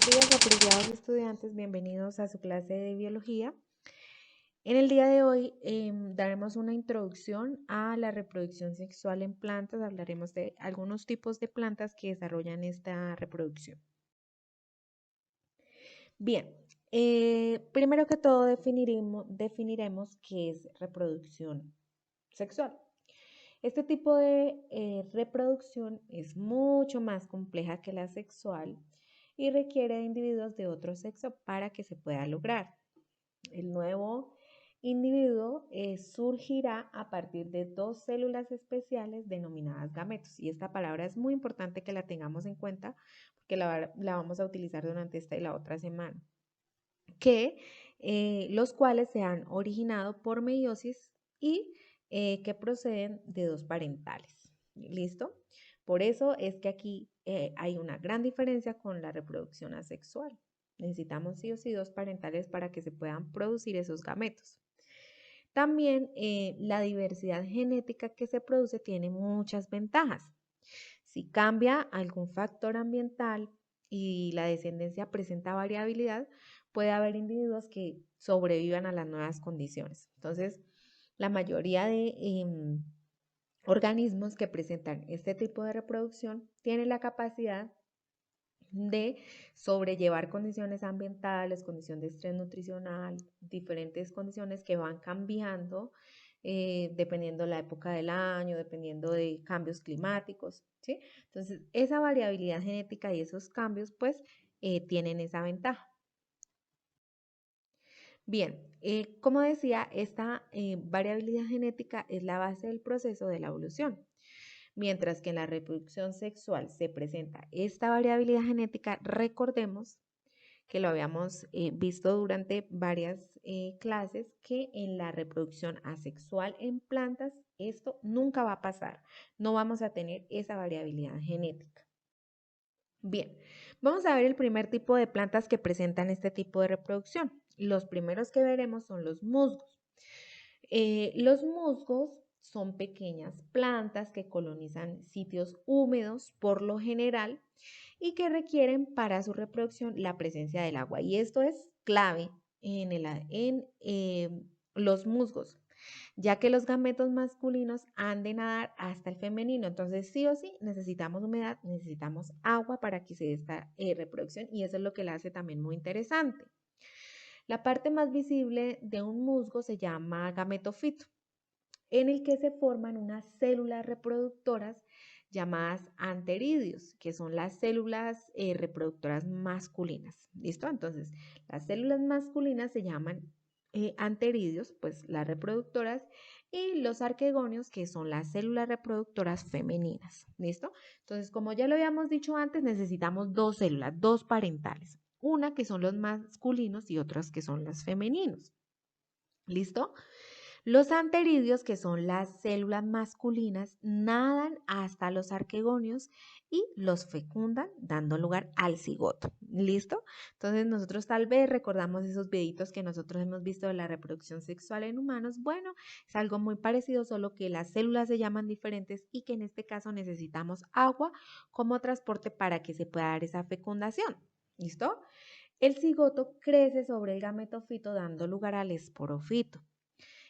días, apreciados estudiantes, bienvenidos a su clase de biología. En el día de hoy daremos una introducción a la reproducción sexual en plantas. Hablaremos de algunos tipos de plantas que desarrollan esta reproducción. Bien, primero que todo definiremos qué es reproducción sexual. Este tipo de reproducción es mucho más compleja que la sexual y requiere de individuos de otro sexo para que se pueda lograr. El nuevo individuo surgirá a partir de dos células especiales denominadas gametos. Y esta palabra es muy importante que la tengamos en cuenta porque la vamos a utilizar durante esta y la otra semana. Los cuales se han originado por meiosis y que proceden de dos parentales. ¿Listo? Por eso es que aquí hay una gran diferencia con la reproducción asexual. Necesitamos sí o sí dos parentales para que se puedan producir esos gametos. También la diversidad genética que se produce tiene muchas ventajas. Si cambia algún factor ambiental y la descendencia presenta variabilidad, puede haber individuos que sobrevivan a las nuevas condiciones. Entonces, la mayoría de organismos que presentan este tipo de reproducción tienen la capacidad de sobrellevar condiciones ambientales, condición de estrés nutricional, diferentes condiciones que van cambiando dependiendo la época del año, dependiendo de cambios climáticos, ¿sí? Entonces, esa variabilidad genética y esos cambios, pues, tienen esa ventaja. Bien, como decía, esta variabilidad genética es la base del proceso de la evolución. Mientras que en la reproducción sexual se presenta esta variabilidad genética, recordemos que lo habíamos visto durante varias clases, que en la reproducción asexual en plantas esto nunca va a pasar. No vamos a tener esa variabilidad genética. Bien, vamos a ver el primer tipo de plantas que presentan este tipo de reproducción. Los primeros que veremos son los musgos. Los musgos son pequeñas plantas que colonizan sitios húmedos por lo general y que requieren para su reproducción la presencia del agua. Y esto es clave en los musgos, ya que los gametos masculinos han de nadar hasta el femenino. Entonces, sí o sí, necesitamos humedad, necesitamos agua para que se dé esta reproducción y eso es lo que la hace también muy interesante. La parte más visible de un musgo se llama gametofito, en el que se forman unas células reproductoras llamadas anteridios, que son las células reproductoras masculinas. ¿Listo? Entonces, las células masculinas se llaman anteridios, pues las reproductoras, y los arquegonios, que son las células reproductoras femeninas. ¿Listo? Entonces, como ya lo habíamos dicho antes, necesitamos dos células, dos parentales. Una que son los masculinos y otras que son las femeninos. ¿Listo? Los anteridios, que son las células masculinas, nadan hasta los arquegonios y los fecundan, dando lugar al cigoto. ¿Listo? Entonces nosotros tal vez recordamos esos videitos que nosotros hemos visto de la reproducción sexual en humanos. Bueno, es algo muy parecido, solo que las células se llaman diferentes y que en este caso necesitamos agua como transporte para que se pueda dar esa fecundación. ¿Listo? El cigoto crece sobre el gametofito dando lugar al esporofito.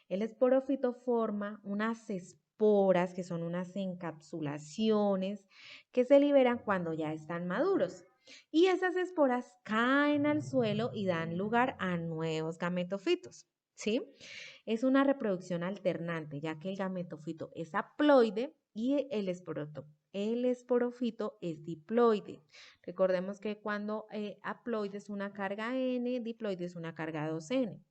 El esporofito forma unas esporas que son unas encapsulaciones que se liberan cuando ya están maduros. Y esas esporas caen al suelo y dan lugar a nuevos gametofitos. ¿Sí? Es una reproducción alternante, ya que el gametofito es haploide y el esporofito es diploide. Recordemos que cuando haploide es una carga N, diploide es una carga 2N,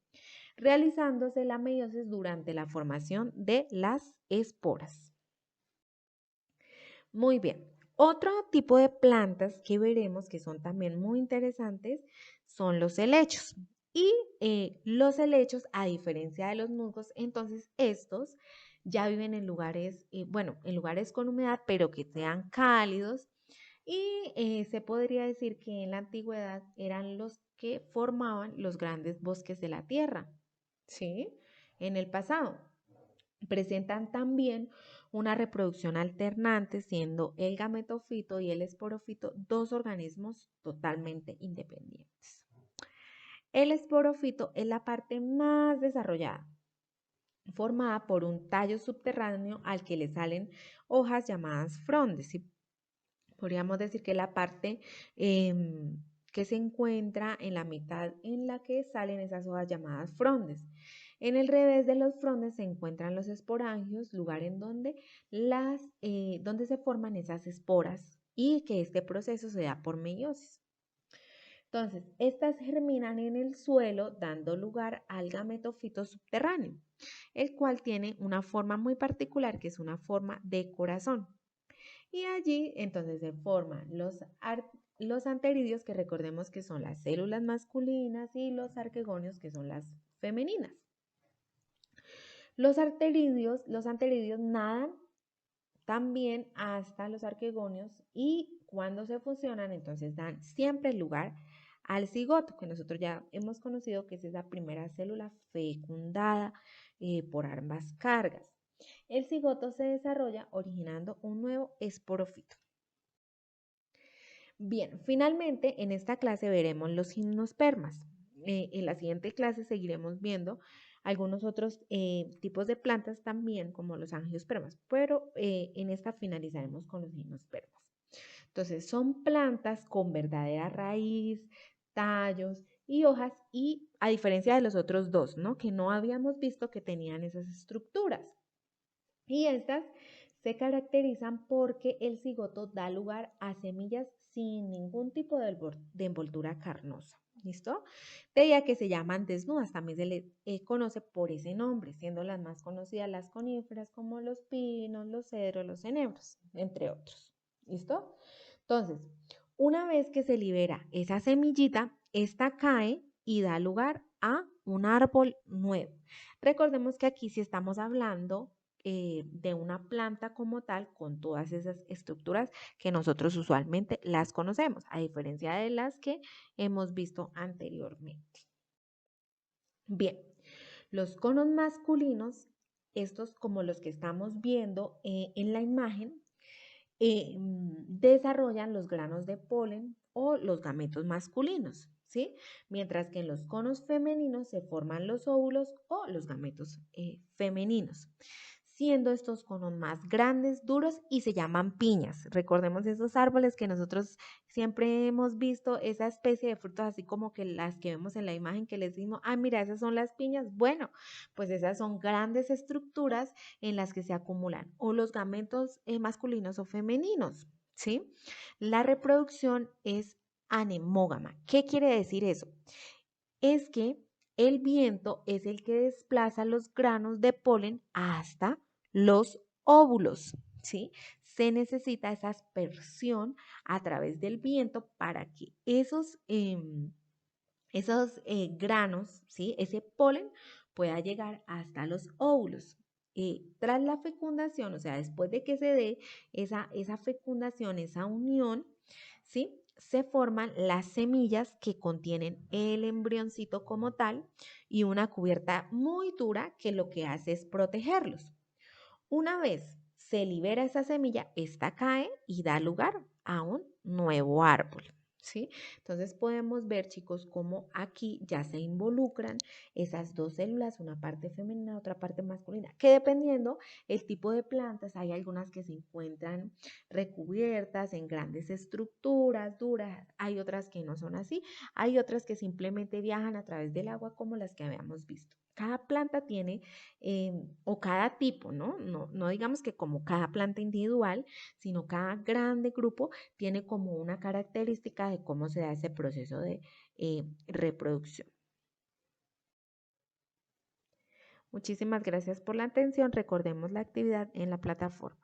realizándose la meiosis durante la formación de las esporas. Muy bien. Otro tipo de plantas que veremos que son también muy interesantes son los helechos. Y los helechos, a diferencia de los musgos, entonces estos ya viven en lugares, en lugares con humedad, pero que sean cálidos. Y se podría decir que en la antigüedad eran los que formaban los grandes bosques de la tierra. ¿Sí? En el pasado. Presentan también una reproducción alternante, siendo el gametofito y el esporofito dos organismos totalmente independientes. El esporofito es la parte más desarrollada, formada por un tallo subterráneo al que le salen hojas llamadas frondes. ¿Sí? Podríamos decir que la parte que se encuentra en la mitad en la que salen esas hojas llamadas frondes. En el revés de los frondes se encuentran los esporangios, lugar en donde, donde se forman esas esporas y que este proceso se da por meiosis. Entonces, estas germinan en el suelo dando lugar al gametofito subterráneo, el cual tiene una forma muy particular que es una forma de corazón. Y allí entonces se forman los anteridios, que recordemos que son las células masculinas, y los arquegonios, que son las femeninas. Los anteridios nadan también hasta los arquegonios y cuando se fusionan entonces dan siempre lugar al cigoto, que nosotros ya hemos conocido que es esa primera célula fecundada por ambas cargas. El cigoto se desarrolla originando un nuevo esporofito. Bien, finalmente en esta clase veremos los gimnospermas. En la siguiente clase seguiremos viendo algunos otros tipos de plantas también, como los angiospermas, pero en esta finalizaremos con los gimnospermas. Entonces, son plantas con verdadera raíz, tallos y hojas, y a diferencia de los otros dos, ¿no? Que no habíamos visto que tenían esas estructuras. Y estas se caracterizan porque el cigoto da lugar a semillas sin ningún tipo de envoltura carnosa. ¿Listo? De ahí a que se llaman desnudas, también se les conoce por ese nombre, siendo las más conocidas las coníferas como los pinos, los cedros, los enebros, entre otros. ¿Listo? Entonces, una vez que se libera esa semillita, esta cae y da lugar a un árbol nuevo. Recordemos que aquí sí estamos hablando de una planta como tal, con todas esas estructuras que nosotros usualmente las conocemos, a diferencia de las que hemos visto anteriormente. Bien, los conos masculinos, estos como los que estamos viendo en la imagen, desarrollan los granos de polen o los gametos masculinos, ¿sí? Mientras que en los conos femeninos se forman los óvulos o los gametos femeninos, siendo estos conos más grandes, duros y se llaman piñas. Recordemos esos árboles que nosotros siempre hemos visto, esa especie de frutos así como que las que vemos en la imagen que les decimos, ah, mira, esas son las piñas. Bueno, pues esas son grandes estructuras en las que se acumulan o los gametos masculinos o femeninos, ¿sí? La reproducción es anemógama. ¿Qué quiere decir eso? Es que el viento es el que desplaza los granos de polen hasta los óvulos, ¿sí? Se necesita esa aspersión a través del viento para que esos granos, ¿sí? Ese polen pueda llegar hasta los óvulos. Tras la fecundación, o sea, después de que se dé esa fecundación, esa unión, ¿sí? Se forman las semillas que contienen el embrioncito como tal y una cubierta muy dura que lo que hace es protegerlos. Una vez se libera esa semilla, esta cae y da lugar a un nuevo árbol. ¿Sí? Entonces podemos ver, chicos, cómo aquí ya se involucran esas dos células, una parte femenina, otra parte masculina, que dependiendo el tipo de plantas, hay algunas que se encuentran recubiertas en grandes estructuras duras, hay otras que no son así, hay otras que simplemente viajan a través del agua como las que habíamos visto. Cada planta tiene, o cada tipo, ¿no? No digamos que como cada planta individual, sino cada grande grupo tiene como una característica de cómo se da ese proceso de reproducción. Muchísimas gracias por la atención. Recordemos la actividad en la plataforma.